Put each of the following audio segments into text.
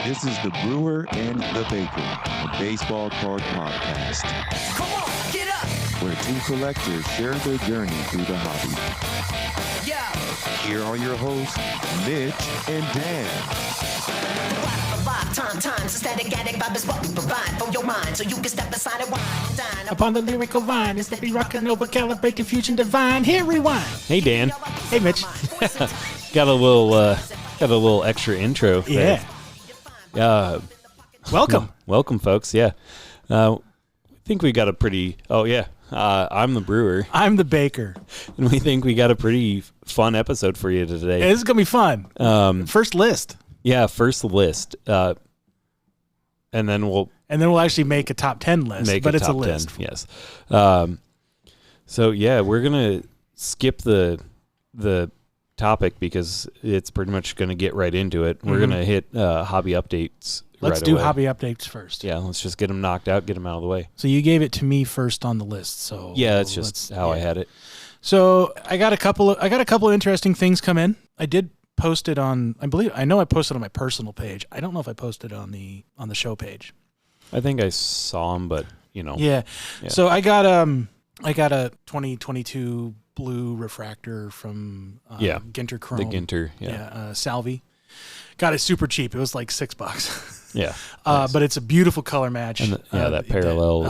This is the Brewer and the Baker, a baseball card podcast. Come on, get up! Where two collectors share their journey through the hobby. Yeah. Here are your hosts, Mitch and Dan. Upon the lyrical vine, it's the rockin' over calibrate confusion divine. Here rewind. Hey Dan, Hey Mitch. got a little extra intro. Yeah. Welcome. Welcome, folks. Yeah, I think we got a pretty. Oh yeah, I'm the brewer, I'm the baker. and we think we got a pretty fun episode for you today. This is gonna be fun. First list, Yeah, first list, and then we'll and then we'll actually make a top 10 list. make but a it's top a list. 10. Yes. So yeah, we're gonna skip the topic because it's pretty much gonna get right into it. We're gonna hit hobby updates. Let's right do away. hobby updates first. Yeah, let's just get them knocked out, get them out of the way. So you gave it to me first on the list. So Yeah, that's just how I had it. So I got a couple of interesting things come in. I did post it on. I know I posted on my personal page. I don't know if I posted on the show page. I think I saw them, but Yeah. Yeah. So I got a 2022 blue refractor from Ginter Chrome. the Ginter. Yeah. Salvi. Got it super cheap. It was like $6. Yeah. Nice. But it's a beautiful color match. And that parallel.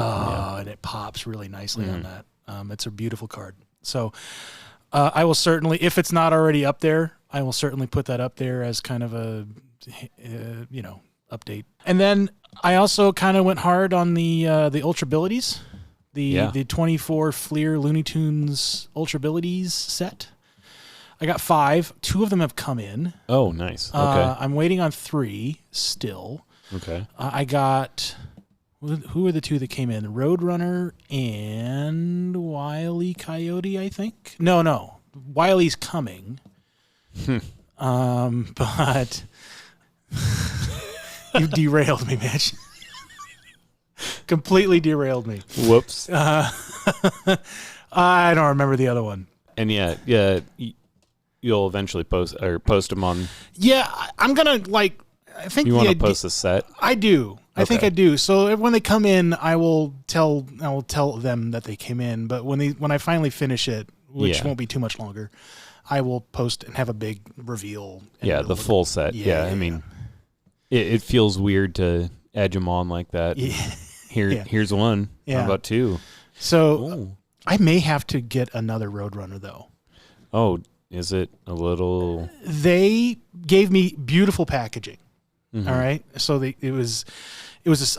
And it pops really nicely on that. It's a beautiful card. So I will certainly, if it's not already up there, I will certainly put that up there as kind of a, update. And then I also kind of went hard on the Ultra Abilities, the 24 Fleer Looney Tunes Ultra Abilities set. I got 5. 2 of them have come in. Oh, nice. Okay. I'm waiting on 3 still. Okay. I got, who are the 2 that came in? Roadrunner and Wile E. Coyote, I think. No. Wiley's coming. But you derailed me, Mitch. Completely derailed me. Whoops. I don't remember the other one. And yeah, you'll eventually post them on. Yeah, I'm gonna I think You want to post a set? I do. I think Okay. I do. So when they come in, I will tell them that they came in. But when I finally finish it, which Yeah. won't be too much longer, I will post and have a big reveal. And Yeah, it'll the look- full set. Yeah, I mean, it feels weird to edge them on like that. Yeah. Here's one. Yeah. How about 2? So Oh. I may have to get another Roadrunner though. Oh, is it a little? They gave me beautiful packaging. Mhm. All right. So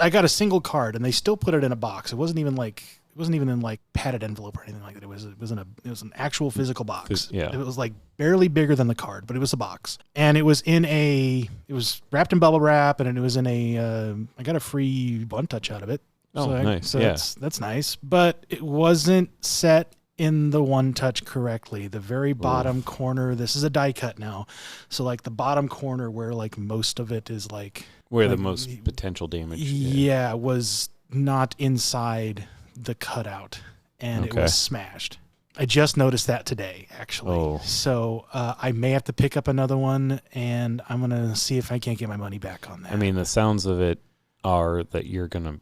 I got a single card and they still put it in a box. It wasn't even in like padded envelope or anything like that. It was an actual physical box. Yeah. It was like barely bigger than the card, but it was a box. And it was wrapped in bubble wrap and it was in I got a free one touch out of it. Oh, nice. So Yeah. that's nice, but it wasn't set in the one touch correctly. The very bottom corner, this is a die cut now. So like the bottom corner where like most of it is like Where the like, most potential damage. yeah, was not inside the cutout and it Okay. was smashed. I just noticed that today, actually. Oh. So I may have to pick up another one and I'm going to see if I can't get my money back on that. I mean, the sounds of it are that you're going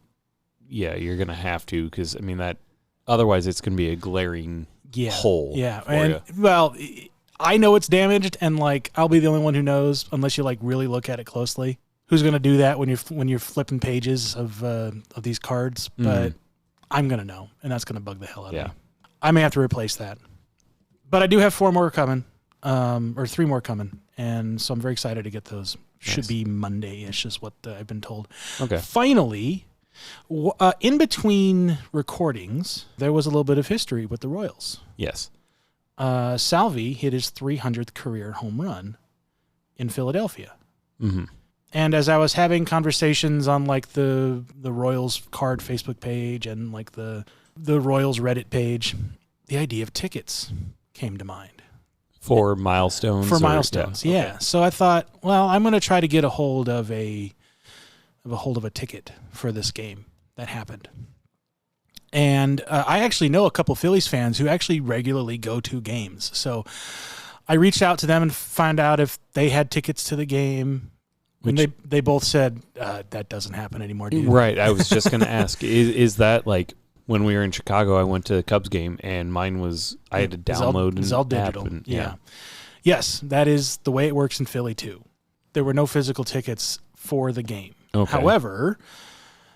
to have to, because I mean that otherwise it's going to be a glaring hole. Yeah. For And you. well, I know it's damaged and like I'll be the only one who knows unless you like really look at it closely. Who's going to do that when you're flipping pages of these cards? But I'm going to know, and that's going to bug the hell out of me. I may have to replace that. But I do have 4 more coming, or 3 more coming, and so I'm very excited to get those. Should Nice. be Monday-ish is what I've been told. Okay. Finally, in between recordings, there was a little bit of history with the Royals. Yes. Salvi hit his 300th career home run in Philadelphia. Mm-hmm. And as I was having conversations on like the Royals card Facebook page and like the Royals Reddit page, the idea of tickets came to mind. For milestones. Yeah. Okay. So I thought, well, I'm going to try to get a hold of a ticket for this game that happened. And I actually know a couple Phillies fans who actually regularly go to games. So I reached out to them and found out if they had tickets to the game. And they both said that doesn't happen anymore, dude. Right. I was just going to ask, is that like when we were in Chicago, I went to the Cubs game and mine was, I had to download It's all digital. app and, yeah. Yes, that is the way it works in Philly too. There were no physical tickets for the game. Okay. However,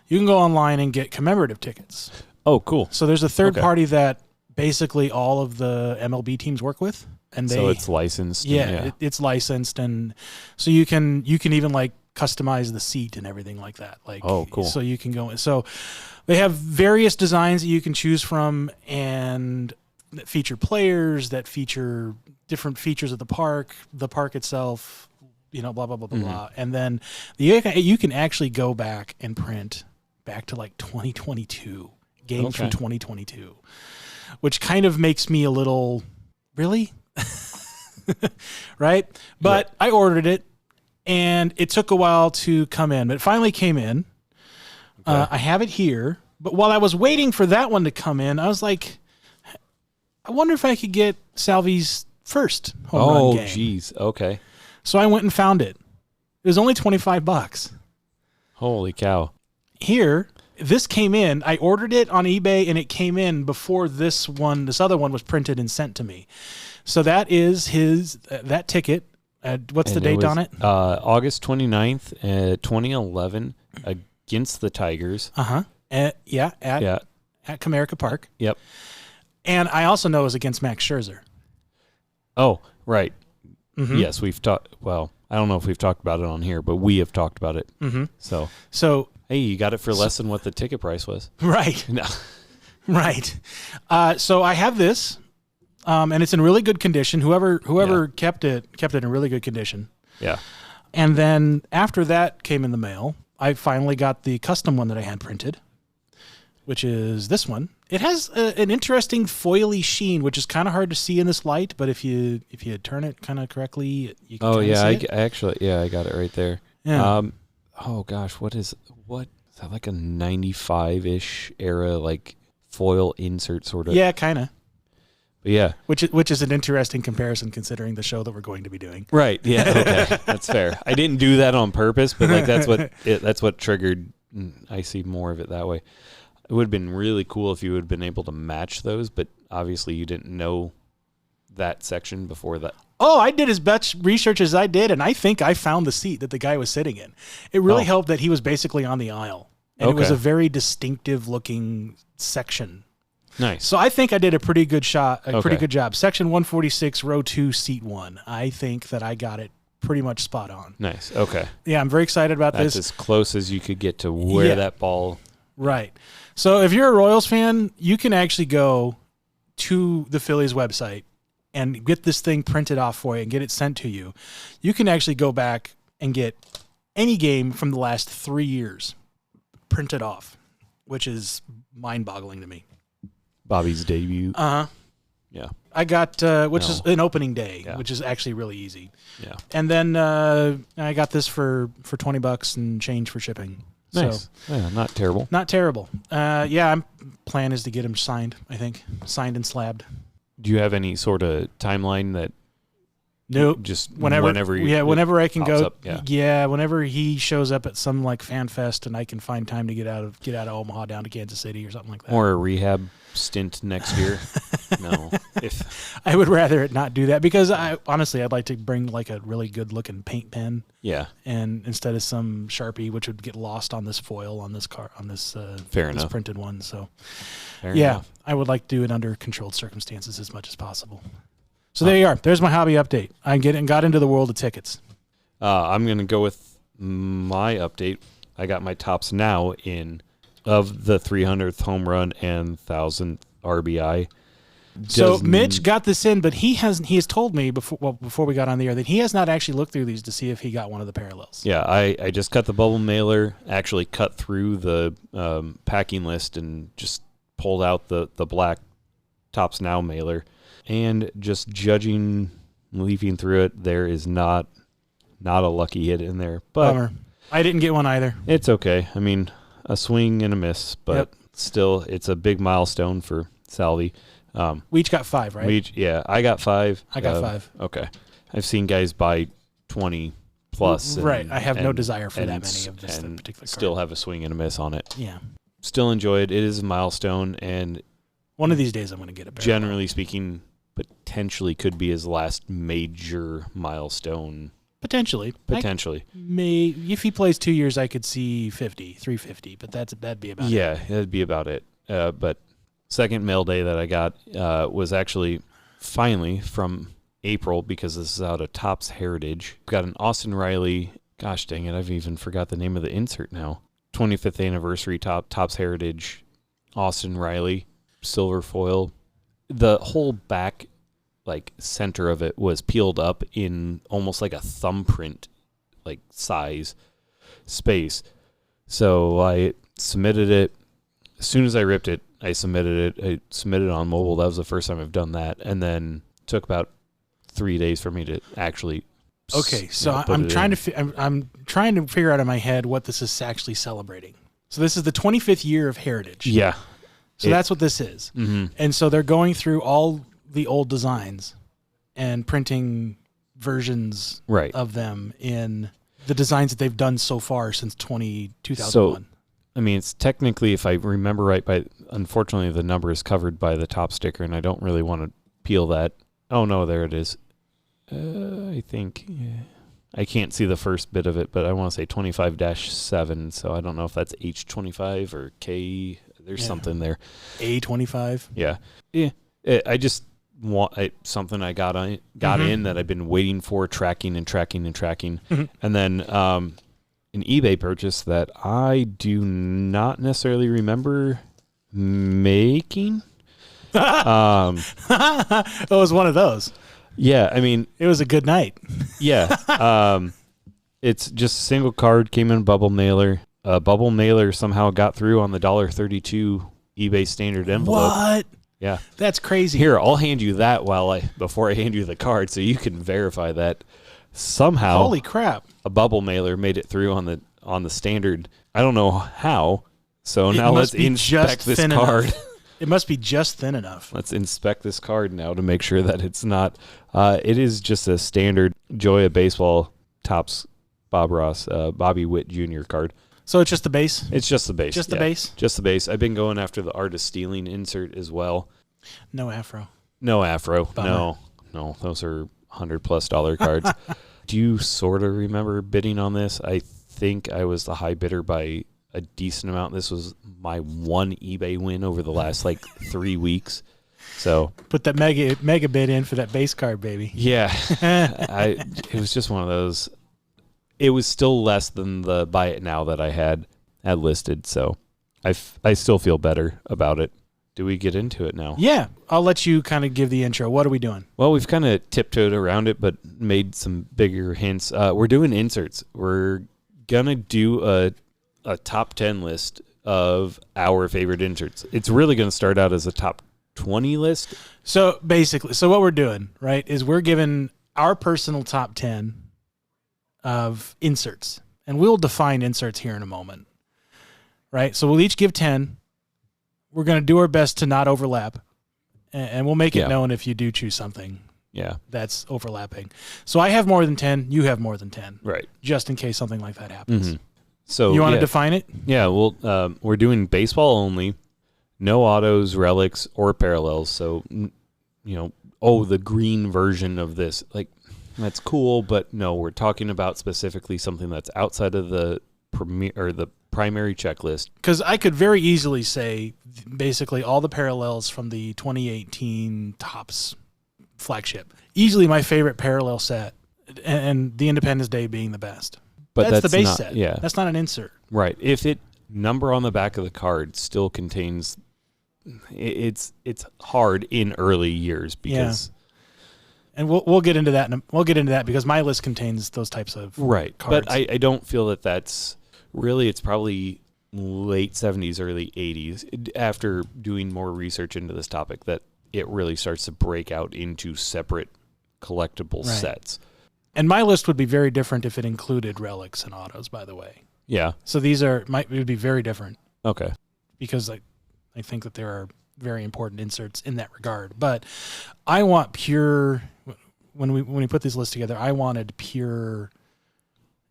you can go online and get commemorative tickets. Oh, cool. So there's a third party that basically all of the MLB teams work with, and so it's licensed. It's licensed, and so you can even like customize the seat and everything like that. Like, oh, cool. So you can go. So they have various designs that you can choose from, and that feature players, that feature different features of the park itself. Blah blah blah blah blah, and then you can actually go back and print back to like 2022 games from 2022, which kind of makes me a little really, right? But I ordered it, and it took a while to come in, but it finally came in. Okay. I have it here, but while I was waiting for that one to come in, I was like, I wonder if I could get Salvi's first home run game. Oh, geez. Okay. So I went and found it. It was only $25. Holy cow. Here, this came in. I ordered it on eBay, and it came in before this other one was printed and sent to me. So that is that ticket. What's the date on it? August 29th, 2011, against the Tigers. At Comerica Park. Yep. And I also know it was against Max Scherzer. Oh, right. Mm-hmm. Yes, we've talked. Well, I don't know if we've talked about it on here, but we have talked about it. Mm-hmm. So hey, you got it for less than what the ticket price was. Right. No. Right. So I have this, and it's in really good condition. Whoever kept it in really good condition. Yeah. And then after that came in the mail, I finally got the custom one that I had printed, which is this one. It has an interesting foily sheen, which is kind of hard to see in this light, but if you turn it kind of correctly, you can see it. I got it right there. Yeah. Oh gosh, what is that, like a 95-ish era like foil insert sort of? Yeah, kind of. But yeah. Which is an interesting comparison considering the show that we're going to be doing. Right. Yeah. Okay. That's fair. I didn't do that on purpose, but like that's what triggered. I see more of it that way. It would have been really cool if you would have been able to match those, but obviously you didn't know that section before that. Oh, I did as much research as I did, and I think I found the seat that the guy was sitting in. It really helped that he was basically on the aisle, and it was a very distinctive-looking section. Nice. So I think I did a pretty good pretty good job. Section 146, row 2, seat 1. I think that I got it pretty much spot on. Nice. Okay. Yeah, I'm very excited about this. That's as close as you could get to where that ball. Right. So if you're a Royals fan, you can actually go to the Phillies website and get this thing printed off for you and get it sent to you. You can actually go back and get any game from the last 3 years printed off, which is mind-boggling to me. Bobby's debut. Uh-huh. Yeah. I got, which is an opening day, which is actually really easy. Yeah. And then I got this for $20 and change for shipping. Nice. So, yeah, not terrible. Not terrible. Plan is to get him signed, I think. Signed and slabbed. Do you have any sort of timeline that Nope. Just whenever I can go. Up, yeah. Whenever he shows up at some like fan fest and I can find time to get out of Omaha down to Kansas City or something like that. Or a rehab stint next year. No. If I would rather it not do that because I'd like to bring like a really good looking paint pen. Yeah. And instead of some Sharpie, which would get lost on this foil on this Fair enough. this printed one. So Fair enough. I would like to do it under controlled circumstances as much as possible. So there you are. There's my hobby update. I got into the world of tickets. I'm going to go with my update. I got my tops now in of the 300th home run and 1,000th RBI. So Mitch got this in, but he has told me before we got on the air that he has not actually looked through these to see if he got one of the parallels. Yeah, I just cut the bubble mailer, actually cut through the packing list and just pulled out the black Tops Now mailer. And just leafing through it, there is not a lucky hit in there. But bummer. I didn't get one either. It's okay. I mean, a swing and a miss, but still, it's a big milestone for Salvi. We each got 5, right? I got 5. I got 5. Okay. I've seen guys buy 20 plus. Right. I have no desire for that many of this and particular card. Still have a swing and a miss on it. Yeah. Still enjoy it. It is a milestone, and one of these days I'm going to get a parallel. Generally speaking, potentially could be his last major milestone. Potentially. If he plays 2 years, I could see 350, but that'd be about it. Yeah, that'd be about it. But second mail day that I got was actually finally from April, because this is out of Topps Heritage. Got an Austin Riley. Gosh dang it, I've even forgot the name of the insert now. 25th anniversary Topps Heritage Austin Riley silver foil. The whole back center of it was peeled up in almost like a thumbprint size space. So I submitted it. As soon as I ripped it, I submitted it. I submitted it on mobile. That was the first time I've done that. And then it took about 3 days for me to actually Okay, so I'm trying to figure out in my head what this is actually celebrating. So this is the 25th year of Heritage. Yeah. So that's what this is. Mm-hmm. And so they're going through all the old designs and printing versions of them in the designs that they've done so far since 2001. So, I mean, it's technically, if I remember right, unfortunately the number is covered by the top sticker, and I don't really want to peel that. Oh, no, there it is. I think, I can't see the first bit of it, but I want to say 25-7, so I don't know if that's H25 or K. There's something there. A25? Yeah. I just want something I got in that I've been waiting for, tracking. Mm-hmm. And then an eBay purchase that I do not necessarily remember making. It was one of those. Yeah, I mean, it was a good night. Yeah. It's just a single card, came in a bubble mailer. A bubble mailer somehow got through on the $1.32 eBay standard envelope. What? Yeah. That's crazy. Here, I'll hand you that before I hand you the card so you can verify that somehow. Holy crap. A bubble mailer made it through on the standard. I don't know how. So now let's inspect this card. It must be just thin enough. Let's inspect this card now to make sure that it's not. It is just a standard Joy of Baseball Topps Bob Ross, Bobby Witt Jr. card. So it's just the base? It's just the base. Just the base? Just the base. I've been going after the Artist Stealing insert as well. No afro. No afro. Bummer. No. Those are $100+ cards. Do you sort of remember bidding on this? I think I was the high bidder by a decent amount. This was my one eBay win over the last 3 weeks. So put that mega bid in for that base card, baby. Yeah. It was just one of those. It was still less than the buy it now that I had listed, so I still feel better about it. Do we get into it now? Yeah, I'll let you kind of give the intro. What are we doing? Well, we've kind of tiptoed around it, but made some bigger hints. We're doing inserts. We're gonna do a top 10 list of our favorite inserts. It's really going to start out as a top 20 list. So basically, what we're doing, right, is we're giving our personal top 10 of inserts. And we'll define inserts here in a moment. Right? So we'll each give 10. We're going to do our best to not overlap. And we'll make it known if you do choose something. Yeah. That's overlapping. So I have more than 10. You have more than 10. Right. Just in case something like that happens. Mm-hmm. So you want to define it? Yeah. Well, we're doing baseball only. No autos, relics, or parallels. So, the green version of this. That's cool, but no, we're talking about specifically something that's outside of the primary checklist. Because I could very easily say basically all the parallels from the 2018 Topps flagship. Easily my favorite parallel set, and the Independence Day being the best. But that's the base set. Yeah. That's not an insert. Right. If it number on the back of the card still contains, it's hard in early years because. Yeah. And we'll get into that. We'll get into that because my list contains those types of cards. But I don't feel that that's really. It's probably late 70s, early 80s. After doing more research into this topic, that it really starts to break out into separate collectible sets. And my list would be very different if it included relics and autos. By the way. Yeah. So these would be very different. Okay. Because I think that there are very important inserts in that regard. But I want pure. When we put this list together, I wanted pure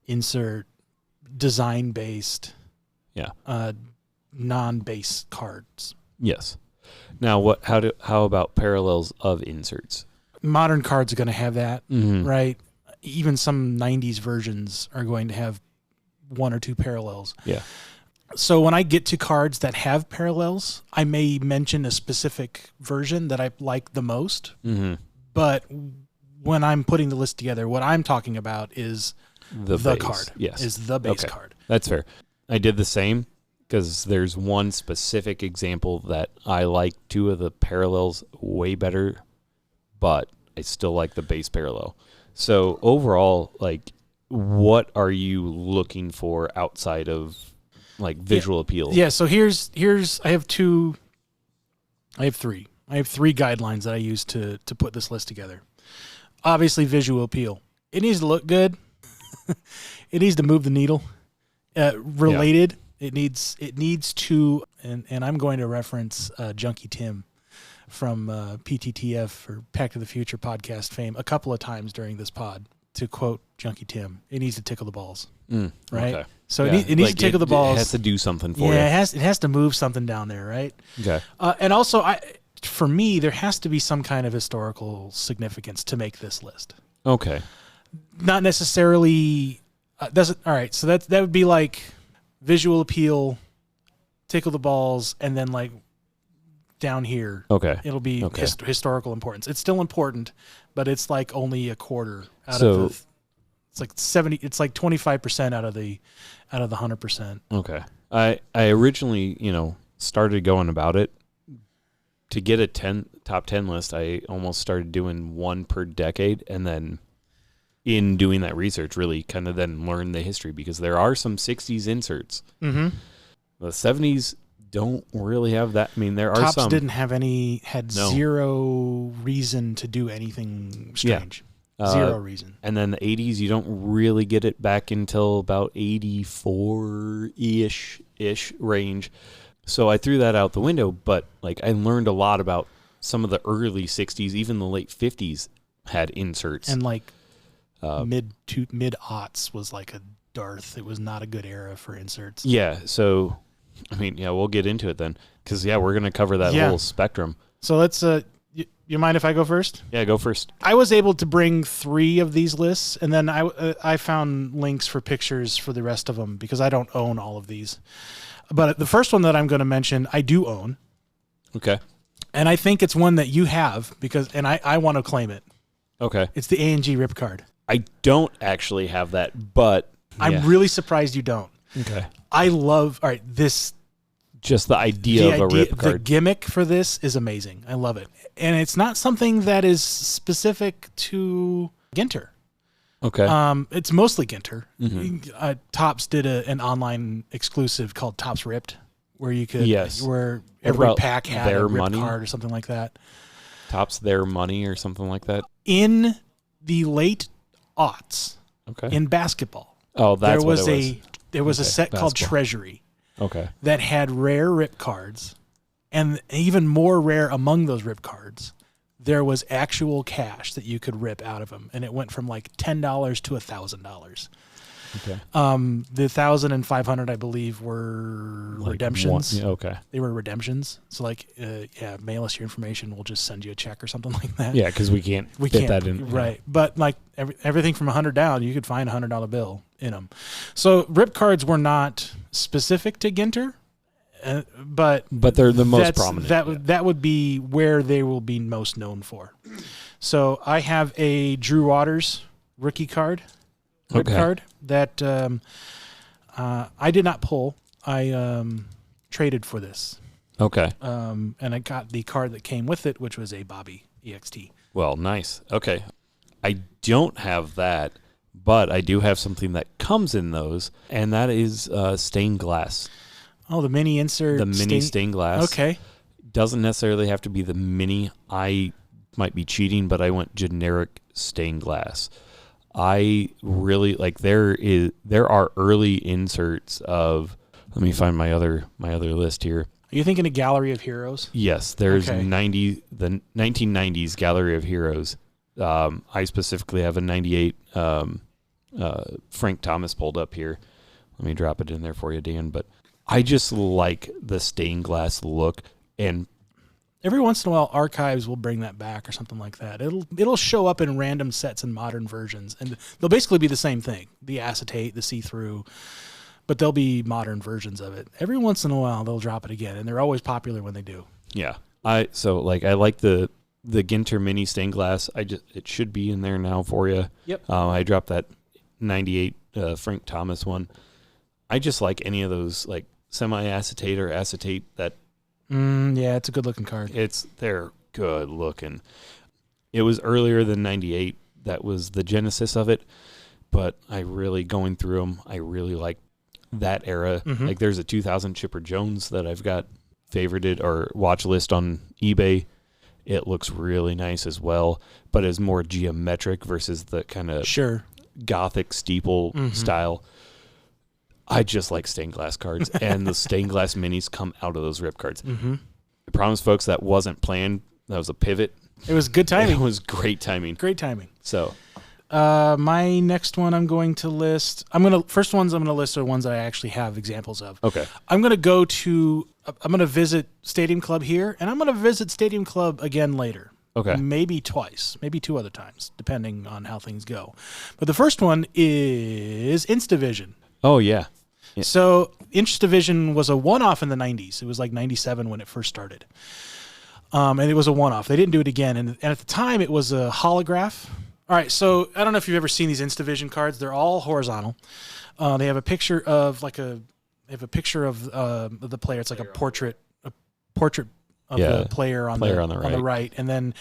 insert design-based, Yeah. non-base cards. Yes. Now, how about parallels of inserts? Modern cards are going to have that, Mm-hmm. right? Even some 90s versions are going to have one or two parallels. Yeah. So when I get to cards that have parallels, I may mention a specific version that I like the most. Mm-hmm. But when I'm putting the list together, what I'm talking about is the base. card. Yes. Is the base Okay. card. That's fair. I did the same because there's one specific example that I like two of the parallels way better, but I still like the base parallel. So overall, like, what are you looking for outside of like visual appeal? Yeah, so here's I have three guidelines that I use to put this list together. Obviously, visual appeal. It needs to look good. It needs to move the needle. Related. Yeah. It needs to, and I'm going to reference Junkie Tim from PTTF or Pack to the Future podcast fame a couple of times during this pod to quote Junkie Tim. It needs to tickle the balls, right? Okay. So it needs to tickle the balls. It has to do something for you. Yeah, it has to move something down there, right? Okay. And also, for me, there has to be some kind of historical significance to make this list. Okay. Not necessarily doesn't. All right, so that would be like visual appeal, tickle the balls, and then like down here, okay, it'll be historical importance. It's still important, but it's like only a quarter out of the. It's like 70. It's like 25% out of the 100%. Okay. I originally, started going about it to get a top 10 list. I almost started doing one per decade, and then in doing that research, really kind of then learned the history because there are some 60s inserts. Mm-hmm. The 70s don't really have that. I mean, there are Topps some. didn't have any. Zero reason to do anything strange. Yeah. Zero reason. And then the 80s, you don't really get it back until about 84-ish range. So I threw that out the window, but like I learned a lot about some of the early 60s, even the late 50s had inserts. And like mid-aughts was like a dearth. It was not a good era for inserts. Yeah, so I mean, yeah, we'll get into it then because we're going to cover that whole spectrum. So let's you mind if I go first? Yeah, go first. I was able to bring 3 of these lists, and then I found links for pictures for the rest of them because I don't own all of these. But the first one that I'm going to mention, I do own. Okay. And I think it's one that you have and I want to claim it. Okay. It's the A&G Rip Card. I don't actually have that, but I'm really surprised you don't. Okay. I love this. Just the idea of a rip card. The gimmick for this is amazing. I love it. And it's not something that is specific to Ginter. Okay. It's mostly Ginter. Mm-hmm. Topps did an online exclusive called Topps Ripped, where you could, where what every pack had a rip card or something like that. Topps Their Money or something like that. In the late aughts, okay, in basketball, there was a set called Treasury. Okay. That had rare rip cards, and even more rare among those rip cards, there was actual cash that you could rip out of them, and it went from like $10 to $1,000. Okay. The 1,000 and 500, I believe, were redemptions. Okay. They were redemptions. So mail us your information. We'll just send you a check or something like that. Yeah, because we can't fit that in. Right. But like everything from 100 down, you could find a $100 bill in them. So rip cards were not specific to Ginter, but they're the most prominent. That would be where they will be most known for. So I have a Drew Waters rookie card. Rip card that I did not pull. I traded for this. Okay. And I got the card that came with it, which was a Bobby EXT. Well, nice. Okay. I don't have that, but I do have something that comes in those, and that is stained glass. Oh, the mini insert. The mini stained glass. Okay. Doesn't necessarily have to be the mini. I might be cheating, but I went generic stained glass. I really like there are early inserts of. Let me find my other list here. Are you thinking of Gallery of Heroes? Yes, there's the 1990s Gallery of Heroes. I specifically have a 98 Frank Thomas pulled up here. Let me drop it in there for you, Dan. But I just like the stained glass look, and every once in a while, Archives will bring that back or something like that. It'll show up in random sets in modern versions, and they'll basically be the same thing: the acetate, the see-through, but they'll be modern versions of it. Every once in a while, they'll drop it again, and they're always popular when they do. Yeah, I like the Ginter Mini stained glass. It should be in there now for you. Yep. I dropped that 98 Frank Thomas one. I just like any of those like semi-acetate or acetate that. Yeah, it's a good looking card. They're good looking. It was earlier than 98. That was the genesis of it. But I really, going through them, I really like that era. Mm-hmm. Like there's a 2000 Chipper Jones that I've got favorited or watch list on eBay. It looks really nice as well, but is more geometric versus the kind of Gothic steeple style. I just like stained glass cards, and the stained glass minis come out of those rip cards. Mm-hmm. I promise, folks, that wasn't planned. That was a pivot. It was good timing. It was great timing. Great timing. So, my next one I'm going to list. First ones I'm going to list are ones that I actually have examples of. Okay. I'm going to visit Stadium Club here, and I'm going to visit Stadium Club again later. Okay. Maybe twice, maybe 2 other times, depending on how things go. But the first one is Instavision. Oh, yeah. So Instavision was a one-off in the 90s. It was like 97 when it first started. And it was a one-off. They didn't do it again. And at the time, it was a holograph. All right, so I don't know if you've ever seen these Instavision cards. They're all horizontal. They have a picture of the player. It's like a portrait of the player on the right. And then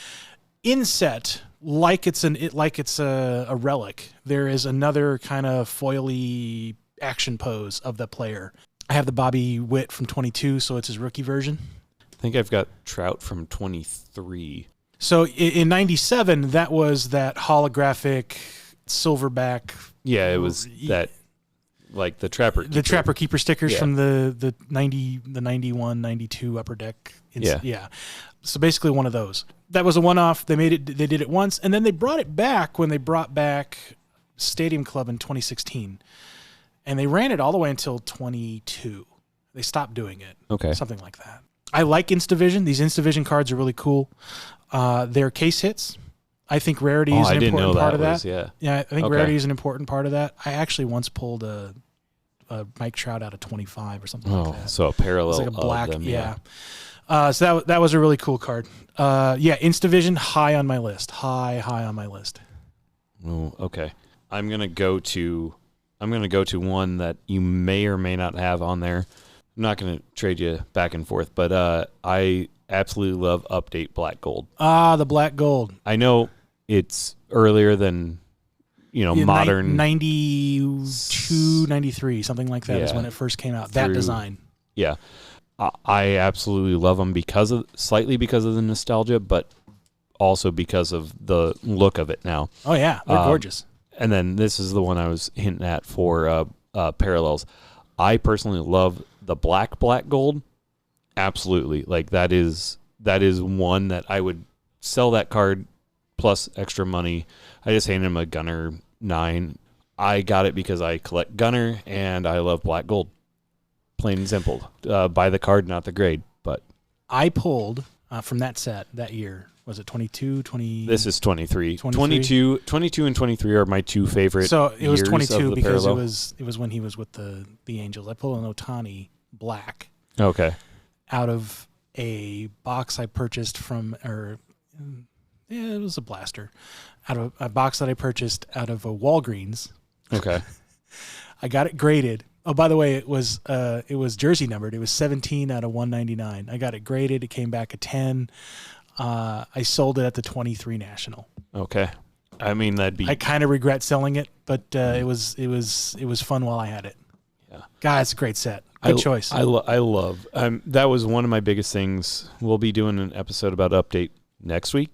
inset, like it's a relic, there is another kind of foily action pose of the player. I have the Bobby Witt from 22, so it's his rookie version. I think I've got Trout from 23. So in 97, that was that holographic silverback. Yeah, it was that, like the Trapper Keeper. The Trapper Keeper stickers from the 91, 92 Upper Deck. Yeah. So basically one of those. That was a one-off. They did it once, and then they brought it back when they brought back Stadium Club in 2016. And they ran it all the way until 22. They stopped doing it. Okay. Something like that. I like Instavision. These Instavision cards are really cool. They're case hits. I think rarity is an important part of that. Yeah, I think rarity is an important part of that. I actually once pulled a Mike Trout out of 25 or something like that. So a parallel it's like a black, of them, so that was a really cool card. Instavision, high on my list. High on my list. Oh, okay. I'm gonna go to one that you may or may not have on there. I'm not going to trade you back and forth, but I absolutely love Update Black Gold. The Black Gold. I know it's earlier than, modern. 92, 93, something like that is when it first came out. That design. Yeah. I absolutely love them slightly because of the nostalgia, but also because of the look of it now. Oh, yeah. They're gorgeous. And then this is the one I was hinting at for parallels. I personally love the black gold. Absolutely. Like that is one that I would sell that card plus extra money. I just handed him a Gunner 9. I got it because I collect Gunner and I love black gold. Plain and simple. Buy the card, not the grade. But I pulled from that set that year. Was it 22, 20? This is 23. 22 and 23 are my two favorite. So it was 22 because parallel. it was when he was with the Angels. I pulled an Ohtani black. Okay. Out of a box I purchased it was a blaster. Out of a box that I purchased out of a Walgreens. Okay. I got it graded. Oh, by the way, it was jersey numbered. It was 17 out of 199. I got it graded. It came back a 10. I sold it at the 23 National. Okay. I mean, I kind of regret selling it, but it was fun while I had it. Yeah. God, it's a great set. Good choice. I love. That was one of my biggest things. We'll be doing an episode about Update next week.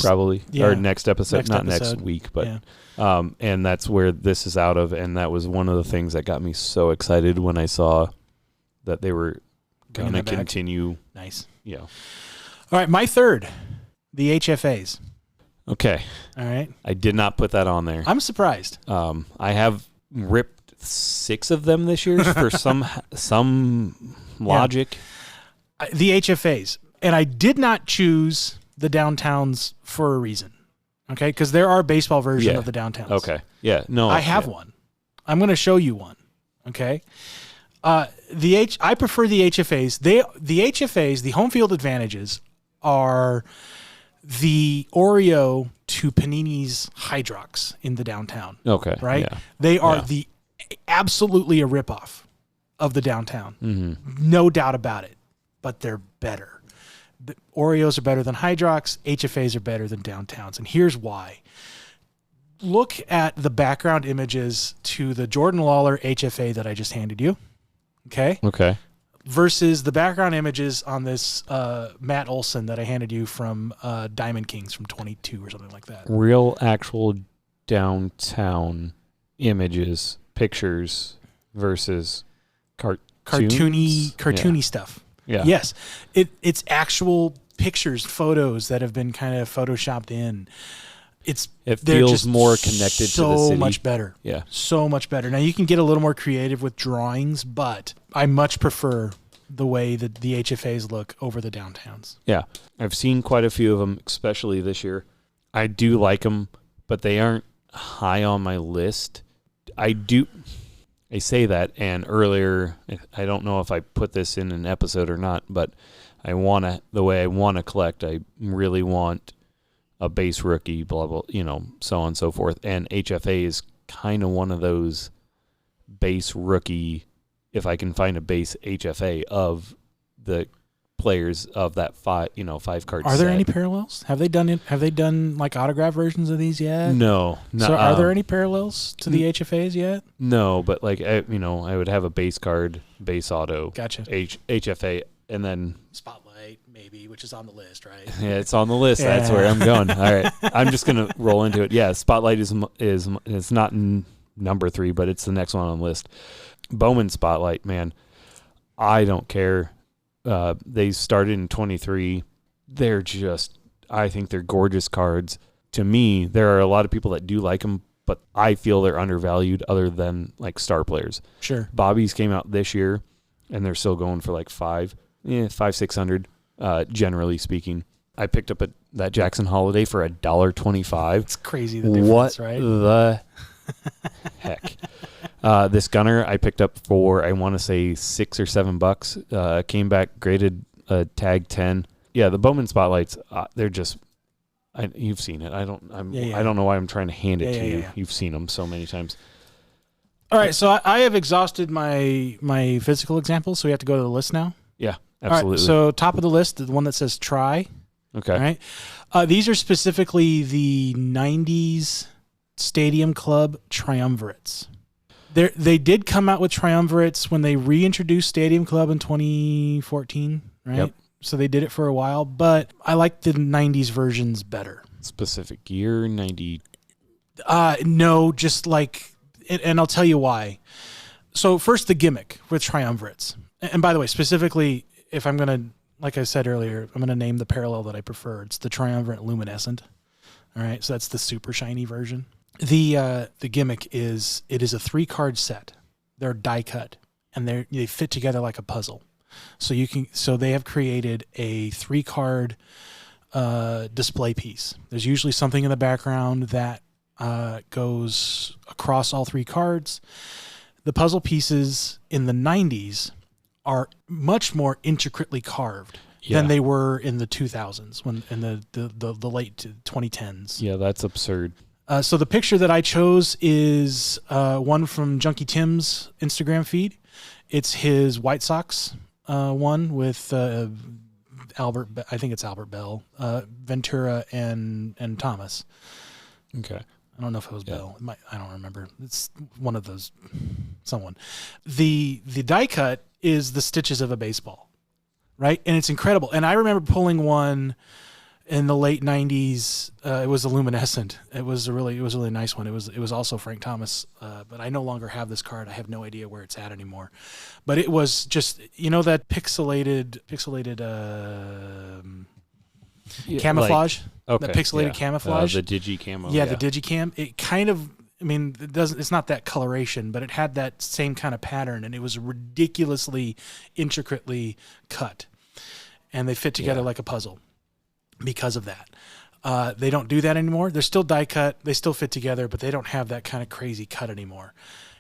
Probably. Yeah. Or next episode, next week, but and that's where this is out of, and that was one of the things that got me so excited when I saw that they were going to continue. Nice. Yeah. All right, my third, the HFAs. Okay. All right. I did not put that on there. I'm surprised. I have ripped 6 of them this year for some logic. The HFAs. And I did not choose the downtowns for a reason. Okay? Because there are baseball version of the downtowns. Okay. Yeah. No. I have one. I'm going to show you one. Okay? I prefer the HFAs. The HFAs, the home field advantages, are the Oreo to Panini's Hydrox in the downtown. Okay. Right? Yeah. They are absolutely a ripoff of the downtown. Mm-hmm. No doubt about it. But they're better. The Oreos are better than Hydrox. HFAs are better than downtowns. And here's why. Look at the background images to the Jordan Lawler HFA that I just handed you. Okay? Okay. Versus the background images on this Matt Olson that I handed you from Diamond Kings from 22 or something like that. Real, actual downtown images, pictures versus cartoony stuff. Yeah. Yes. It's actual pictures, photos that have been kind of photoshopped in. It feels more connected to the city. So much better. Yeah. So much better. Now, you can get a little more creative with drawings, but I much prefer the way that the HFAs look over the downtowns. Yeah. I've seen quite a few of them, especially this year. I do like them, but they aren't high on my list. I say that, and earlier, I don't know if I put this in an episode or not, but the way I want to collect, I really want a base rookie, blah, blah, so on and so forth. And HFA is kind of one of those base rookie, if I can find a base HFA of the players of that 5 card set. Are there any parallels? Have they done like autograph versions of these yet? No. So are there any parallels to the HFAs yet? No, but like, I would have a base card, base auto. Gotcha. HFA, and then Spotlight, maybe, which is on the list, right? Yeah, it's on the list. Yeah. That's where I'm going. All right, I'm just gonna roll into it. Yeah, Spotlight is it's not number 3, but it's the next one on the list. Bowman Spotlight, man, I don't care. They started in 23. I think they're gorgeous cards. To me, there are a lot of people that do like them, but I feel they're undervalued other than like star players. Sure. Bobby's came out this year, and they're still going for like $600, generally speaking. I picked up that Jackson Holiday for $1.25. It's crazy the difference, right? What the heck? This Gunner I picked up for, I want to say $6 or $7. Came back graded tag 10. Yeah, the Bowman Spotlights, they're just. You've seen it. I don't know why I'm trying to hand it to you. Yeah. You've seen them so many times. All right, so I have exhausted my physical examples, so we have to go to the list now. Yeah, absolutely. All right, so top of the list, the one that says try. Okay. All right. These are specifically the 90s Stadium Club triumvirates. They did come out with triumvirates when they reintroduced Stadium Club in 2014, right? Yep. So they did it for a while, but I like the 90s versions better. Specific year, 90? No, just like, and I'll tell you why. So first, the gimmick with triumvirates. And by the way, specifically, if I'm going to, like I said earlier, I'm going to name the parallel that I prefer. It's the triumvirate luminescent. All right, so that's the super shiny version. The gimmick is it is a 3-card set. They're die cut, and they fit together like a puzzle. So they have created a 3-card display piece. There's usually something in the background that goes across all 3 cards. The puzzle pieces in the 90s are much more intricately carved than they were in the 2000s, when in the late 2010s. Yeah, that's absurd. So the picture that I chose is one from Junkie Tim's Instagram feed. It's his White Sox one with Albert. I think it's Albert Bell, Ventura, and Thomas. Okay. I don't know if it was Bell. I don't remember. It's one of those. Someone. The die cut is the stitches of a baseball, right? And it's incredible. And I remember pulling one in the late 90s. It was a luminescent. It was a really nice one. It was also Frank Thomas, but I no longer have this card. I have no idea where it's at anymore. But it was just, that pixelated camouflage. Okay. that pixelated camouflage. The digi camo. the digicam. It kind of, I mean, it doesn't. It's not that coloration, but it had that same kind of pattern, and it was ridiculously intricately cut, and they fit together like a puzzle because of that. They don't do that anymore. They're still die cut. They still fit together, but they don't have that kind of crazy cut anymore.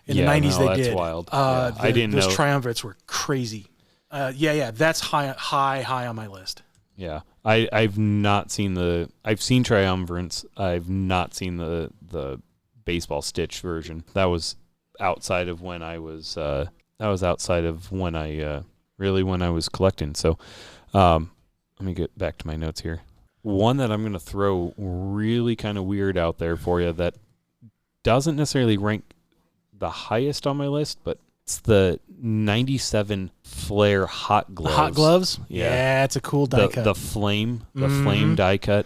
In the 90s, they that's did. Wild. I didn't know. Those triumvirates were crazy. That's high on my list. Yeah, I've not seen I've seen triumvirates. I've not seen the baseball stitch version. That was outside of when I was. Really when I was collecting. So, let me get back to my notes here. One that I'm going to throw really kind of weird out there for you that doesn't necessarily rank the highest on my list, but it's the 97 Flair hot gloves. Hot gloves? Yeah, it's a cool die cut. The flame die cut.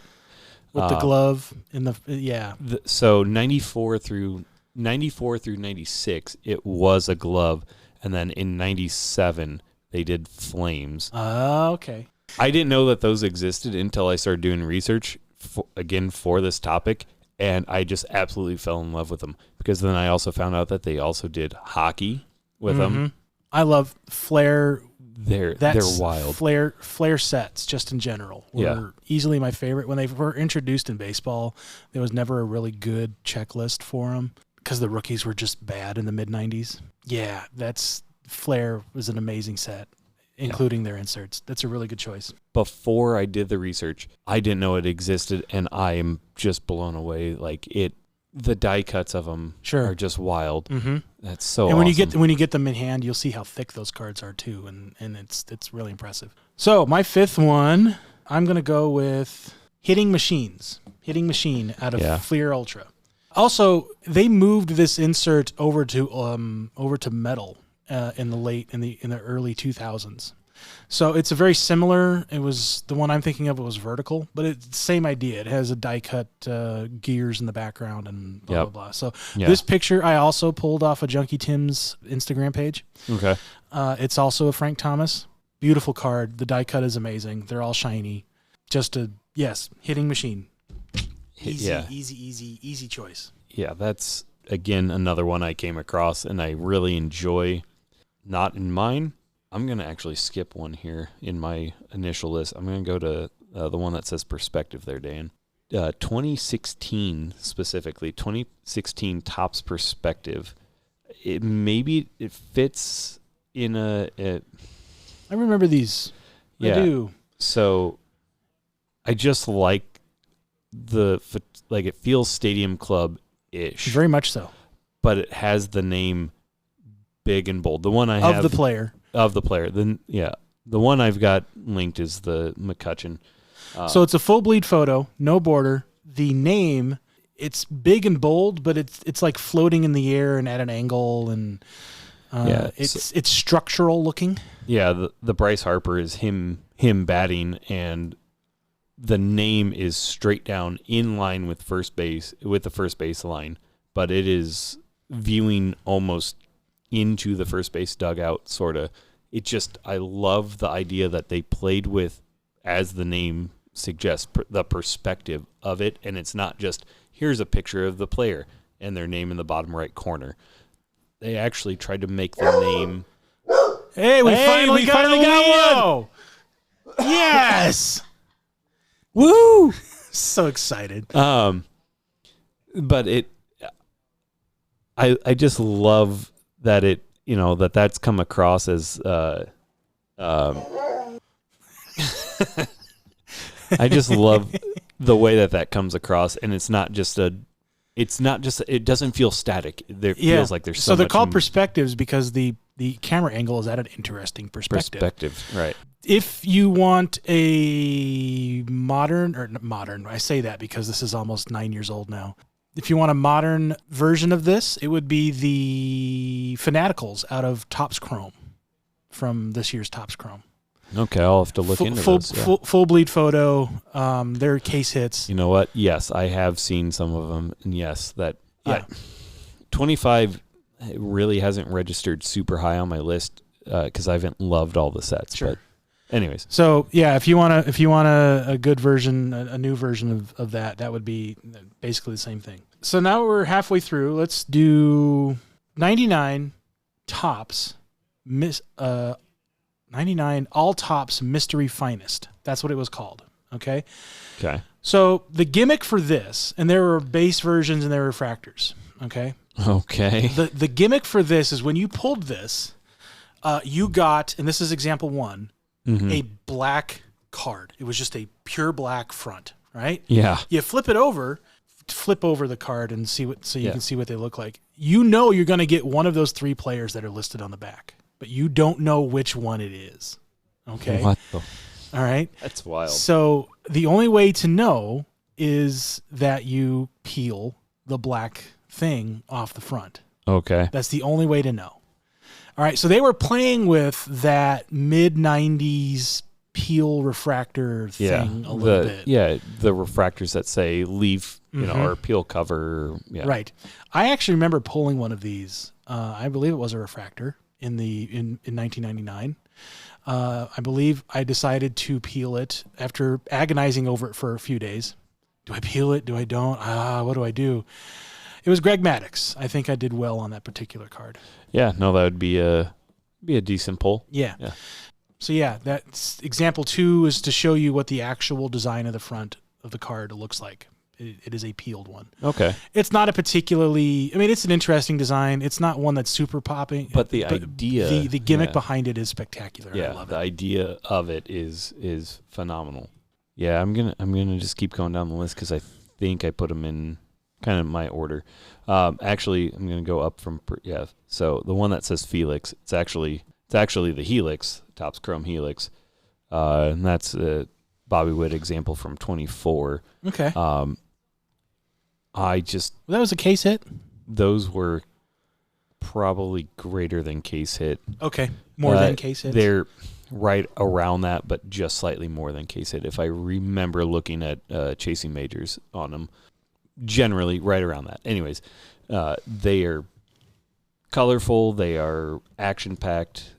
With the glove in the, so 94 through 96, it was a glove. And then in 97, they did flames. Okay. I didn't know that those existed until I started doing research for this topic, and I just absolutely fell in love with them because then I also found out that they also did hockey with them. I love Flair. They're wild. Flair sets, just in general, were easily my favorite. When they were introduced in baseball, there was never a really good checklist for them because the rookies were just bad in the mid-90s. Yeah, Flair was an amazing set, including their inserts. That's a really good choice. Before I did the research, I didn't know it existed, and I am just blown away. Like the die cuts of them are just wild. Mm-hmm. That's so. And awesome. when you get them in hand, you'll see how thick those cards are too, and it's really impressive. So my fifth one, I'm gonna go with Hitting Machine out of Fleer Ultra. Also, they moved this insert over to metal in the early 2000s. So it's a very similar. It was the one I'm thinking of. It was vertical, but it's the same idea. It has a die cut gears in the background and blah blah blah. So this picture I also pulled off of Junkie Tim's Instagram page. Okay, it's also a Frank Thomas. Beautiful card. The die cut is amazing. They're all shiny. Just Hitting Machine. Easy choice. Yeah, that's again another one I came across and I really enjoy. Not in mine. I'm going to actually skip one here in my initial list. I'm going to go to the one that says Perspective there, Dan. 2016 specifically, 2016 Topps Perspective. It fits in I remember these. Yeah. I do. So I just like it feels Stadium Club-ish. Very much so. But it has the name big and bold. The one I have of the player. Then the one I've got linked is the McCutcheon. So it's a full bleed photo, no border. The name, it's big and bold, but it's like floating in the air and at an angle, and it's structural looking. Yeah, the Bryce Harper is him batting, and the name is straight down in line with the first base line, but it is viewing almost into the first base dugout, sort of. I love the idea that they played with, as the name suggests, the perspective of it, and it's not just, here's a picture of the player and their name in the bottom right corner. They actually tried to make the name... Hey, we finally got one! Yes! Woo! So excited. But I just love that it, that's come across as I just love the way that comes across, and it doesn't feel static. It feels like there's so they're much called perspectives because the camera angle is at an interesting perspective. Right. If you want a modern, I say that because this is almost 9 years old now. If you want a modern version of this, it would be the Fanaticals out of Topps Chrome from this year's Topps Chrome. Okay, I'll have to look into those. Full bleed photo. They're case hits. You know what? Yes, I have seen some of them, and yes, 25 really hasn't registered super high on my list because I haven't loved all the sets. Sure. Anyways. So yeah, if you want a good version, a new version of that would be basically the same thing. So now we're halfway through. Let's do 99 Topps 99 All Topps Mystery Finest. That's what it was called. Okay. Okay. So the gimmick for this, and there were base versions and there were refractors. Okay. Okay. The gimmick for this is when you pulled this, you got, and this is example 1, a black card. It was just a pure black front, right? Yeah. You flip over the card and see what, so you can see what they look like. You know you're going to get one of those 3 players that are listed on the back, but you don't know which one it is. Okay. What the? All right. That's wild. So the only way to know is that you peel the black thing off the front. Okay. That's the only way to know. All right, so they were playing with that mid-90s peel refractor thing a little bit. Yeah, the refractors that say leave, or peel cover. Yeah. Right. I actually remember pulling one of these. I believe it was a refractor in 1999. I believe I decided to peel it after agonizing over it for a few days. Do I peel it? Do I don't? What do I do? It was Greg Maddux. I think I did well on that particular card. Yeah, no, that would be a decent pull. Yeah. So yeah, that's example 2 is to show you what the actual design of the front of the card looks like. It is a peeled one. Okay. It's not a particularly, I mean, it's an interesting design. It's not one that's super popping. But the idea. The gimmick behind it is spectacular. Yeah, I love the it. idea of it is phenomenal. Yeah, I'm gonna just keep going down the list because I think I put them in kind of my order. Actually, I'm going to go up from, so the one that says Felix, it's actually the Helix, Topps Chrome Helix. And that's a Bobby Witt example from 24. Okay. That was a case hit? Those were probably greater than case hit. Okay. More than case hits? They're right around that, but just slightly more than case hit. If I remember looking at chasing majors on them, generally right around that. Anyways, they are colorful. They are action-packed.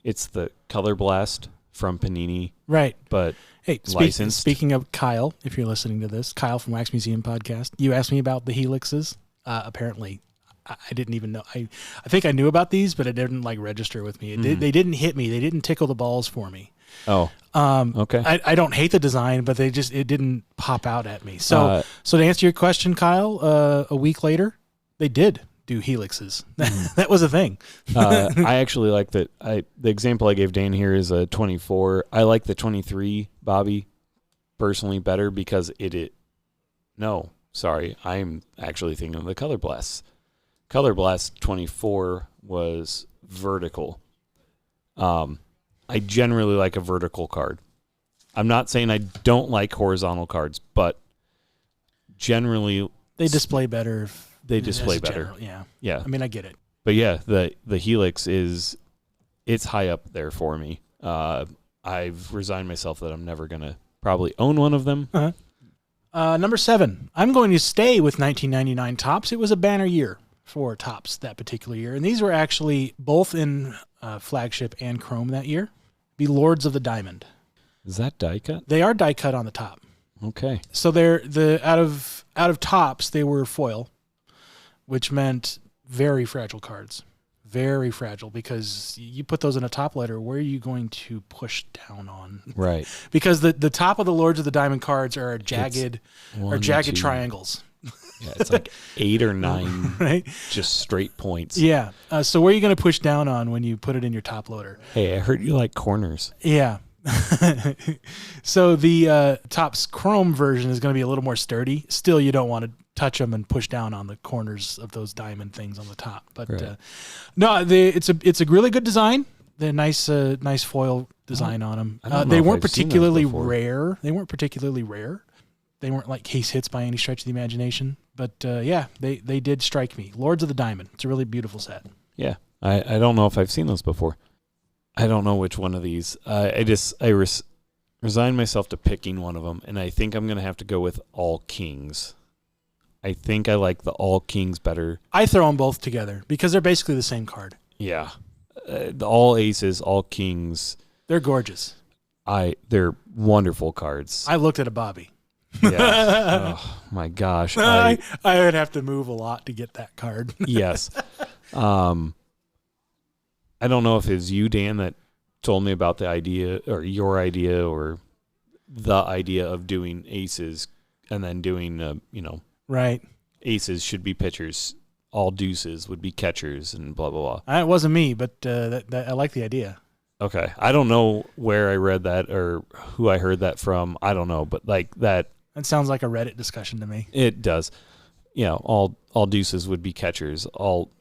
It's the Color Blast from Panini. Right. But hey, licensed. Speaking of Kyle, if you're listening to this, Kyle from Wax Museum Podcast, you asked me about the Helixes. Apparently, I didn't even know. I think I knew about these, but it didn't register with me. They didn't hit me. They didn't tickle the balls for me. Oh, okay. I don't hate the design, but it didn't pop out at me. So to answer your question, Kyle, a week later, they did do Helixes. That was a thing. I actually like that. The example I gave Dan here is a 24. I like the 23, Bobby, personally better because I'm actually thinking of the Color Blast. Color Blast 24 was vertical. I generally like a vertical card. I'm not saying I don't like horizontal cards, but generally they display better. Better. Yeah. I mean, I get it. But yeah, the Helix it's high up there for me. I've resigned myself that I'm never gonna probably own one of them. Number 7. I'm going to stay with 1999 Topps. It was a banner year for Topps that particular year, and these were actually both in flagship and chrome that year. Be Lords of the Diamond. Is that die cut? They are die cut on the top. Okay. So they're out of Topps, they were foil, which meant very fragile cards. Very fragile, because you put those in a top letter, where are you going to push down on? Right. Because the top of the Lords of the Diamond cards are jagged triangles. Yeah, it's like 8 or 9 right? Just straight points. Yeah. So where are you going to push down on when you put it in your top loader? Hey, I heard you like corners. Yeah. So the Topps Chrome version is going to be a little more sturdy. Still, you don't want to touch them and push down on the corners of those diamond things on the top. But right. No, it's a really good design. They're nice foil design on them. They weren't particularly rare. They weren't like case hits by any stretch of the imagination. But yeah, they did strike me. Lords of the Diamond. It's a really beautiful set. Yeah, I don't know if I've seen those before. I don't know which one of these. I resigned myself to picking one of them, and I think I'm going to have to go with All Kings. I think I like the All Kings better. I throw them both together because they're basically the same card. Yeah. The All Aces, All Kings. They're gorgeous. They're wonderful cards. I looked at a Bobby. Yeah. Oh my gosh. I would have to move a lot to get that card. Yes. I don't know if it's you, Dan, that told me about the idea, or your idea, or the idea of doing aces and then doing, Right. aces should be pitchers, all deuces would be catchers, and blah, blah, blah. It wasn't me, but I like the idea. Okay. I don't know where I read that or who I heard that from. I don't know, but like that. That sounds like a Reddit discussion to me. It does. All deuces would be catchers, all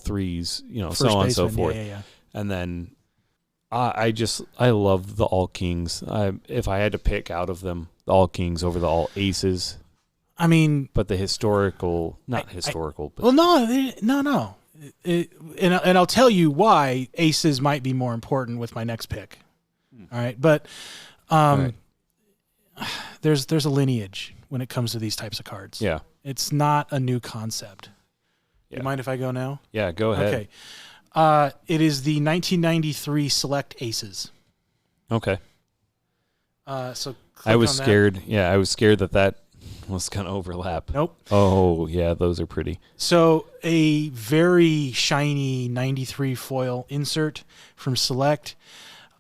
threes, First so on and so baseman, forth. Yeah. And then I love the all kings. If I had to pick out of them, the all kings over the all aces. I mean, But the historical, not historical, but well, no. And I'll tell you why aces might be more important with my next pick. All right, but Right. there's a lineage when it comes to these types of cards. yeah. It's not a new concept. Yeah. You mind if I go now? Yeah, go ahead. Okay. It is the 1993 Select Aces. Okay. So I was click on that. scared. Yeah, I was scared that was going to overlap. Nope. Oh, yeah, those are pretty. So a very shiny 93 foil insert from Select.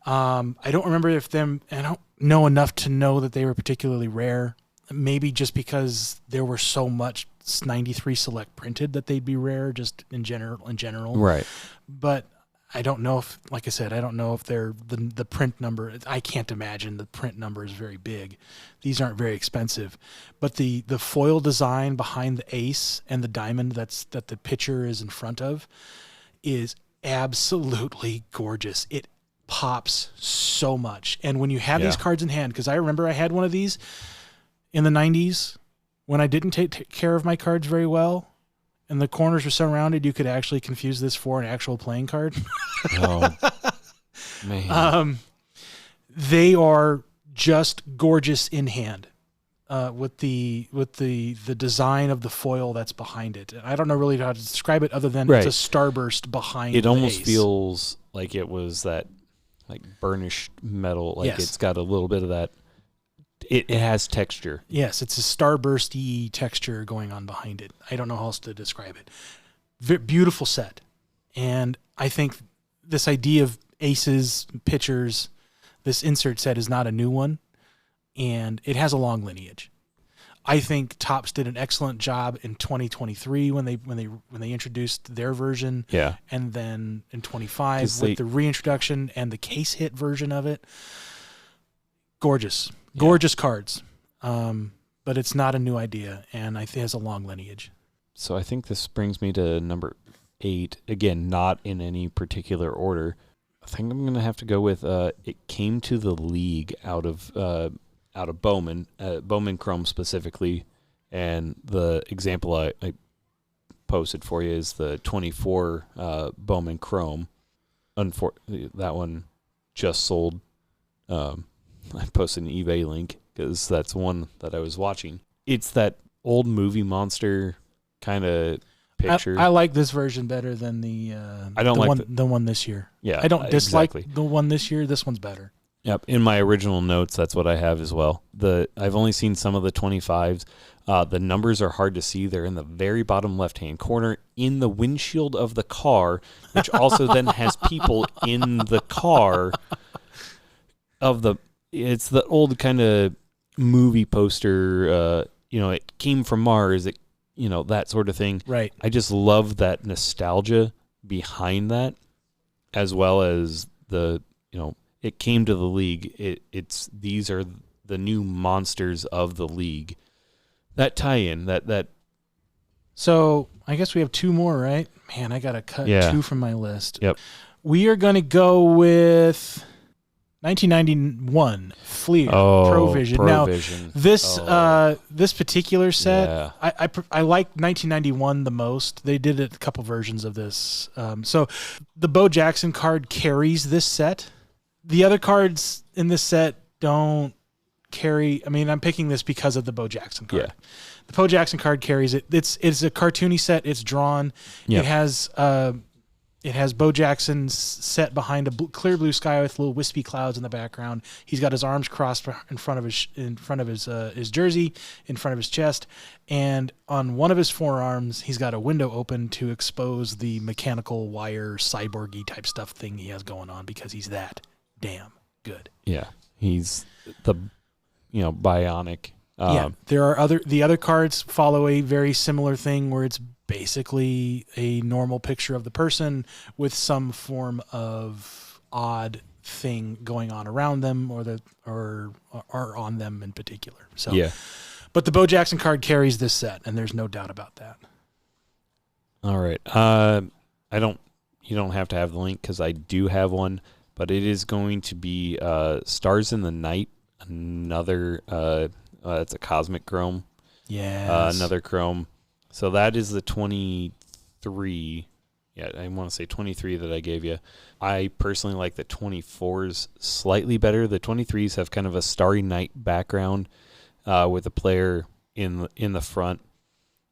I don't remember I don't know enough to know that they were particularly rare. Maybe just because there were so much 93 Select printed that they'd be rare just in general. Right. But I don't know if, like I said, I don't know if they're the print number. I can't imagine the print number is very big. These aren't very expensive, but the foil design behind the ace and the diamond that the pitcher is in front of is absolutely gorgeous. It pops so much. And when you have these cards in hand, because I remember I had one of these in the 90s when I didn't take care of my cards very well, and the corners were so rounded you could actually confuse this for an actual playing card. Oh, man. They are just gorgeous in hand with the design of the foil that's behind it. I don't know really how to describe it other than Right. it's a starburst behind It the almost ace. feels like it was that like burnished metal. Like Yes. it's got a little bit of that. It has texture. Yes, it's a starbursty texture going on behind it. I don't know how else to describe it. Beautiful set. And I think this idea of aces, pitchers, this insert set is not a new one, and it has a long lineage. I think Topps did an excellent job in 2023 when they introduced their version, Yeah. and then in 25 'Cause with the reintroduction and the case hit version of it. Gorgeous cards, but it's not a new idea, and I think it has a long lineage. So I think this brings me to number 8. Again, not in any particular order. I think I'm going to have to go with it came to the league out of Bowman, Bowman Chrome specifically, and the example I posted for you is the 24 Bowman Chrome. That one just sold. I posted an eBay link because that's one that I was watching. It's that old movie monster kind of picture. I like this version better than the one this year. Yeah, I don't dislike exactly. the one this year. This one's better. Yep. In my original notes, that's what I have as well. I've only seen some of the 25s. The numbers are hard to see. They're in the very bottom left-hand corner in the windshield of the car, which also then has people in the car it's the old kind of movie poster, it came from Mars, that sort of thing. Right. I just love that nostalgia behind that, as well as it came to the league. These are the new monsters of the league. That tie-in, that. So I guess we have two more, right? Man, I gotta cut 2 from my list. Yep. We are gonna go with 1991 Fleer Provision. Now, this particular set, yeah. I like 1991 the most. They did a couple versions of this. So the Bo Jackson card carries this set. The other cards in this set don't carry. I mean, I'm picking this because of the Bo Jackson card. Yeah. The Bo Jackson card carries it. It's a cartoony set. It's drawn. Yep. It has It has Bo Jackson set behind a clear blue sky with little wispy clouds in the background. He's got his arms crossed in front of his jersey, in front of his chest, and on one of his forearms, he's got a window open to expose the mechanical wire cyborgy type stuff thing he has going on because he's that damn good. Yeah, he's the bionic. There are the other cards follow a very similar thing where it's basically a normal picture of the person with some form of odd thing going on around them or on them in particular. So yeah. But the Bo Jackson card carries this set, and there's no doubt about that. All right. You don't have to have the link because I do have one, but it is going to be Stars in the Night. Another it's a cosmic chrome. Yeah. Another chrome. So that is the 23. Yeah, I want to say 23 that I gave you. I personally like the 24s slightly better. The 23s have kind of a Starry Night background with a player in the front.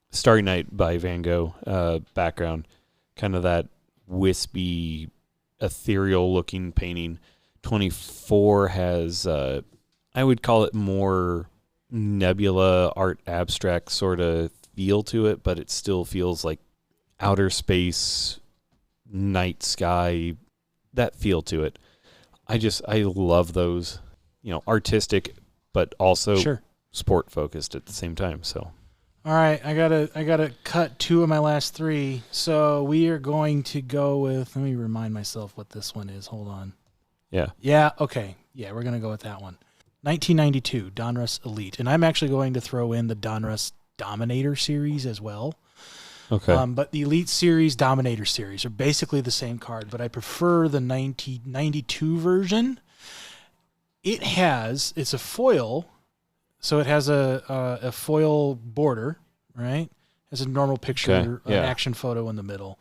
Starry Night by Van Gogh background. Kind of that wispy, ethereal-looking painting. 24 has, I would call it more nebula, art abstract sort of feel to it, but it still feels like outer space, night sky, that feel to it. I love those, artistic, but also sport focused at the same time. So, all right, I gotta cut 2 of my last 3. So we are going to go with. Let me remind myself what this one is. Hold on. Yeah. Yeah. Okay. Yeah, we're gonna go with that one. 1992 Donruss Elite, and I'm actually going to throw in the Donruss Dominator series as well. Okay. But the Elite Series, Dominator Series are basically the same card, but I prefer the 1992 version. It's a foil, so it has a foil border, right? It has a normal picture, an action photo in the middle.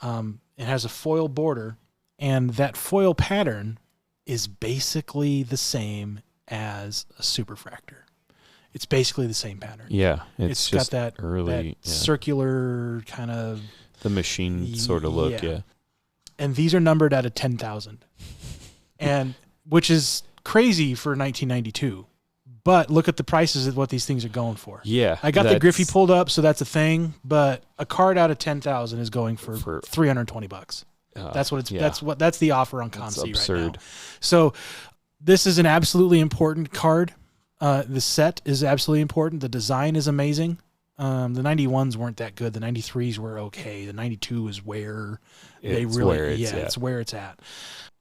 It has a foil border, and that foil pattern is basically the same as a superfractor. It's basically the same pattern. Yeah, it's just got that circular kind of the machine sort of look. Yeah, and these are numbered out of 10,000, and which is crazy for 1992. But look at the prices of what these things are going for. Yeah, I got the Griffey pulled up, so that's a thing. But a card out of 10,000 is going for $320. That's what it's. That's the offer on ComC right now. So this is an absolutely important card. The set is absolutely important. The design is amazing. The 91s weren't that good. The 93s were okay. The 92 is where it's where it's at.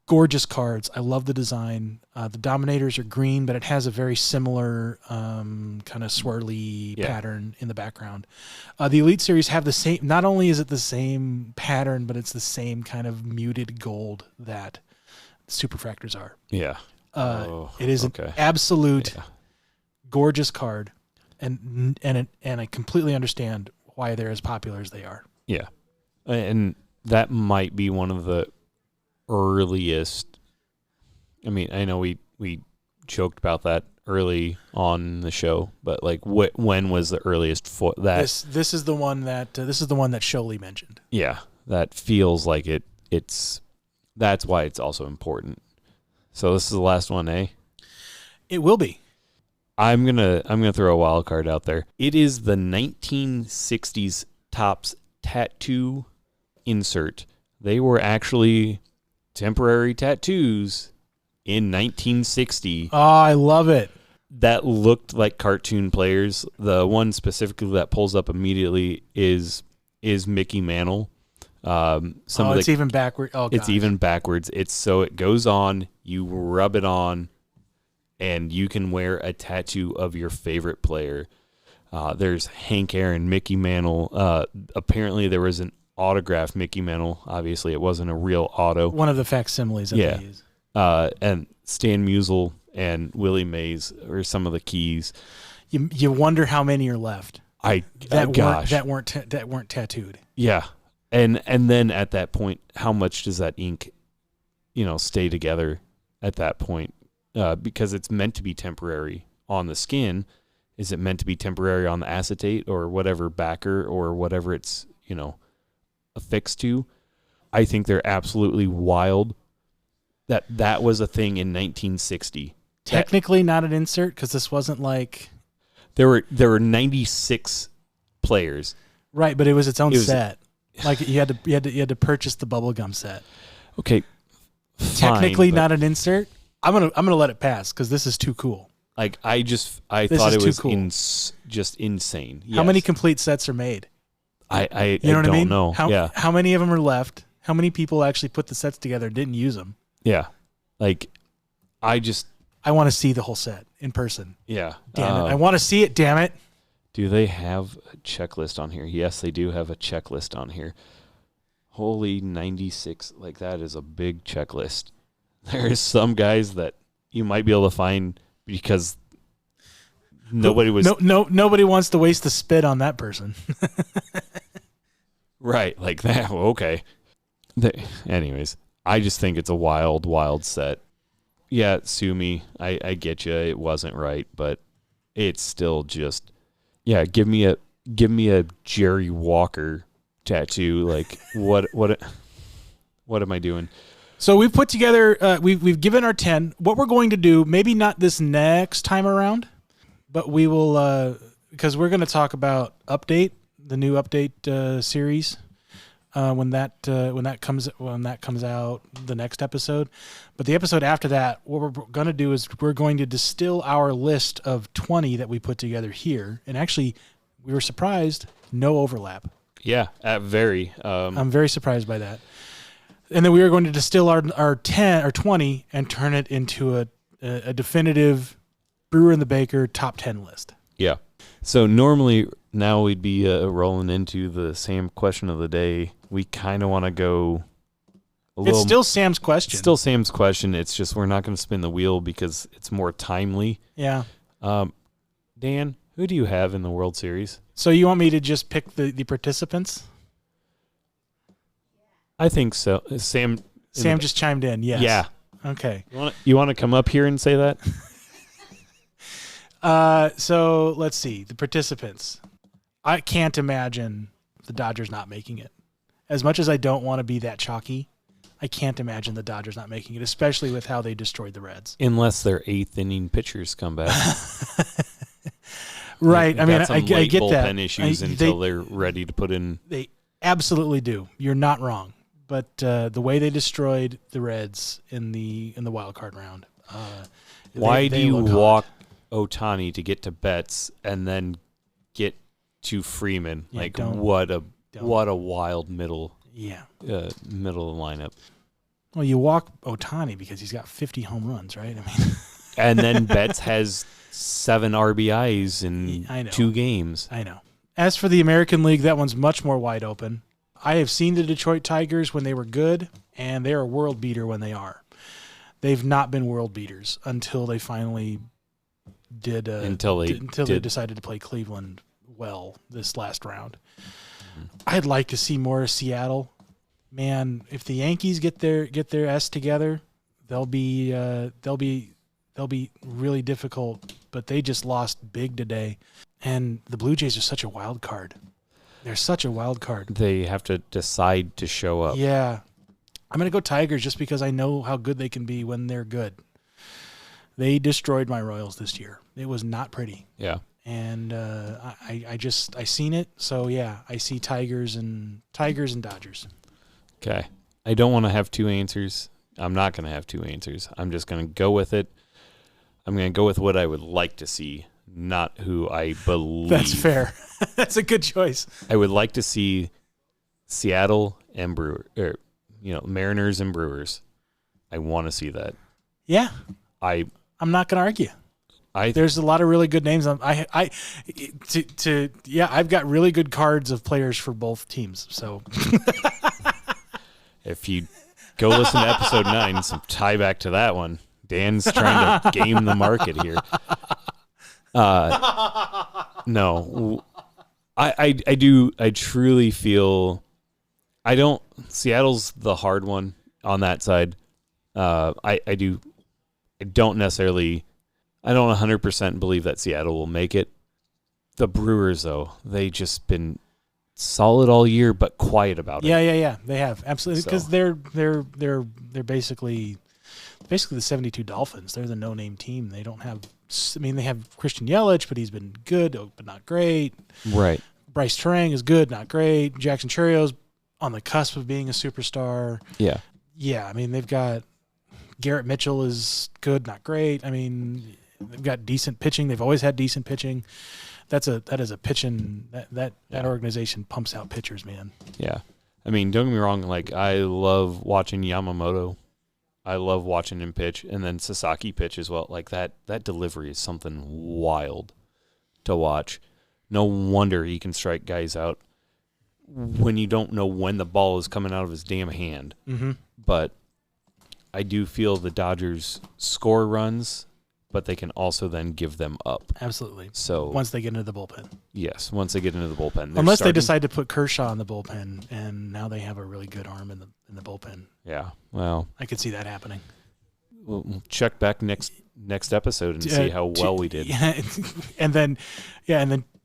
Gorgeous cards. I love the design. The Dominators are green, but it has a very similar kind of swirly pattern in the background. The Elite Series have the same. Not only is it the same pattern, but it's the same kind of muted gold that Superfractors are. Yeah. It is an absolute gorgeous card, and I completely understand why they're as popular as they are. Yeah, and that might be one of the earliest. I mean, I know we joked about that early on the show, but like, when was the earliest that? This is the one that Sholey mentioned. Yeah, that feels like it. That's why it's also important. So this is the last one, eh? It will be. I'm gonna throw a wild card out there. It is the 1960s Topps tattoo insert. They were actually temporary tattoos in 1960. Oh, I love it. That looked like cartoon players. The one specifically that pulls up immediately is Mickey Mantle. It's even backward. Oh, it's even backwards. It goes on. You rub it on, and you can wear a tattoo of your favorite player. There's Hank Aaron, Mickey Mantle. Apparently, there was an autographed Mickey Mantle. Obviously, it wasn't a real auto. One of the facsimiles that they use. And Stan Musial and Willie Mays are some of the keys. You wonder how many are left. That weren't tattooed. Yeah. And then at that point, how much does that ink, stay together at that point? Because it's meant to be temporary on the skin. Is it meant to be temporary on the acetate or whatever backer or whatever it's, affixed to? I think they're absolutely wild. That was a thing in 1960. Technically not an insert because this wasn't like There were 96 players. right, but it was its own set. Like you had to purchase the bubblegum set. Okay, Technically fine, not an insert. I'm gonna let it pass because this is too cool. like I This thought is it was too cool. just insane. How many Yes. complete sets are made? I You know what I don't mean? know. How many of them are left? How many people actually put the sets together and didn't use them? Yeah. Like I want to see the whole set in person. yeah. Damn it! I want to see it. Damn it! Do they have a checklist on here? Yes, they do have a checklist on here. Holy 96, like that is a big checklist. There is some guys that you might be able to find because nobody was nobody wants to waste the spit on that person. right like that. Well, okay. Anyways, I just think it's a wild, wild set. Yeah, sue me. I get you. It wasn't right, but it's still just yeah. Give me a Jerry Walker tattoo. Like what am I doing? So we've put together. We've given our 10. What we're going to do, maybe not this next time around, but we will because we're going to talk about the new update series. When that comes out the next episode, but the episode after that, what we're going to do is we're going to distill our list of 20 that we put together here, and actually, we were surprised, no overlap. Yeah, very. I'm very surprised by that. And then we are going to distill our 10 or 20 and turn it into a definitive Brewer and the Baker top 10 list. Yeah. So normally now we'd be rolling into the same question of the day. We kind of want to go a little. It's still Sam's question. Still Sam's question. It's just we're not going to spin the wheel because it's more timely. Yeah. Dan, who do you have in the World Series? So you want me to just pick the participants? I think so. Sam just chimed in. Yes. Yeah. Okay. You want to come up here and say that? So let's see the participants. I can't imagine the Dodgers not making it. As much as I don't want to be that chalky, I can't imagine the Dodgers not making it, especially with how they destroyed the Reds. Unless their eighth inning pitchers come back. Right. I mean, got some I late get that. bullpen issues until they're ready to put in. They absolutely do. You're not wrong. But the way they destroyed the Reds in the wild card round. Why they do you look walk Ohtani to get to Betts and then get to Freeman? Yeah, like don't. what a wild middle middle lineup. Well, you walk Ohtani because he's got 50 home runs, right? I mean, and then Betts has 7 RBIs in 2 games. I know. As for the American League, that one's much more wide open. I have seen the Detroit Tigers when they were good, and they're a world beater when they are. They've not been world beaters until they finally did. Until they decided to play Cleveland well this last round. Mm-hmm. I'd like to see more of Seattle. Man, if the Yankees get their S together, they'll be really difficult. But they just lost big today, and the Blue Jays are such a wild card. They're such a wild card. They have to decide to show up. Yeah. I'm going to go Tigers just because I know how good they can be when they're good. They destroyed my Royals this year. It was not pretty. Yeah. And I seen it. So, yeah, I see Tigers and Dodgers. Okay. I don't want to have 2 answers. I'm not going to have 2 answers. I'm just going to go with it. I'm going to go with what I would like to see, not who I believe. That's fair. That's a good choice. I would like to see Seattle and Mariners and Brewers. I want to see that. Yeah. I'm not going to argue. There's a lot of really good names. I've got really good cards of players for both teams. So if you go listen to episode 9, some tie back to that one. Dan's trying to game the market here. No, I truly feel Seattle's the hard one on that side. I don't 100% believe that Seattle will make it. The Brewers, though, they just been solid all year, but quiet about it. Yeah. They have absolutely because So. they're basically the 72 Dolphins. They're the no-name team. They don't have. I mean, they have Christian Yelich, but he's been good, but not great. Right. Bryce Terang is good, not great. Jackson Cherio's on the cusp of being a superstar. Yeah. Yeah, I mean, they've got Garrett Mitchell is good, not great. I mean, they've got decent pitching. They've always had decent pitching. That is a pitching that organization pumps out pitchers, man. Yeah. I mean, don't get me wrong. Like, I love watching Yamamoto. I love watching him pitch, and then Sasaki pitch as well. Like, that delivery is something wild to watch. No wonder he can strike guys out when you don't know when the ball is coming out of his damn hand. Mm-hmm. But I do feel the Dodgers score runs, but they can also then give them up. Absolutely. So Once they get into the bullpen. yes, once they get into the bullpen. Unless they starting- decide to put Kershaw in the bullpen, and now they have a really good arm in the bullpen. Yeah, well, I could see that happening. we'll check back next episode and see how well we did. and then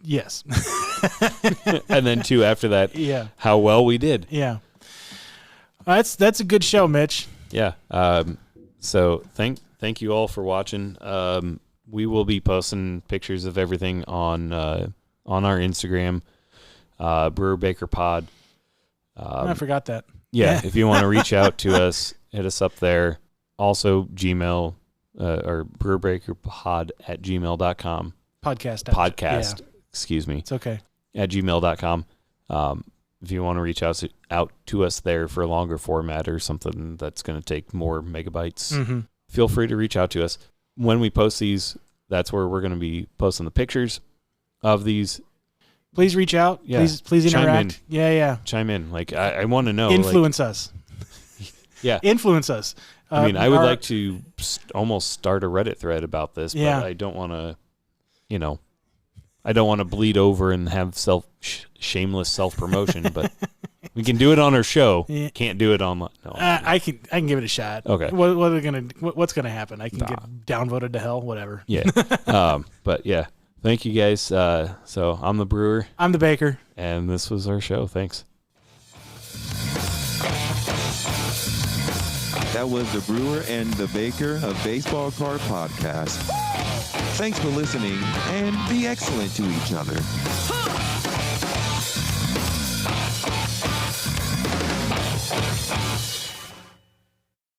yes. And then two after that, Yeah. how well we did. Yeah. That's a good show, Mitch. Yeah. So thank you all for watching. We will be posting pictures of everything on our Instagram, Brewer Baker Pod. I forgot that. Yeah, if you want to reach out to us, hit us up there. Also, Gmail or brewerbreakerpod@gmail.com. Podcast. Yeah, Excuse me, it's okay. at gmail.com. If you want to reach out to us there for a longer format or something that's going to take more megabytes, Mm-hmm. feel free to reach out to us. When we post these, that's where we're going to be posting the pictures of these. Please reach out. Yeah. Please Chime interact. Yeah. Chime in. Like, I want to know. Influence us. Yeah. Influence us. I mean, I would like to almost start a Reddit thread about this, Yeah. but I don't want to, I don't want to bleed over and have shameless self-promotion, but we can do it on our show. Yeah. Can't do it online. No. I can give it a shot. Okay. What's gonna happen? I can Nah. get downvoted to hell. Whatever. Yeah. But yeah, thank you guys. So I'm the brewer, I'm the baker. and this was our show. Thanks. That was the Brewer and the Baker of Baseball Card Podcast. Thanks for listening, and be excellent to each other. Huh!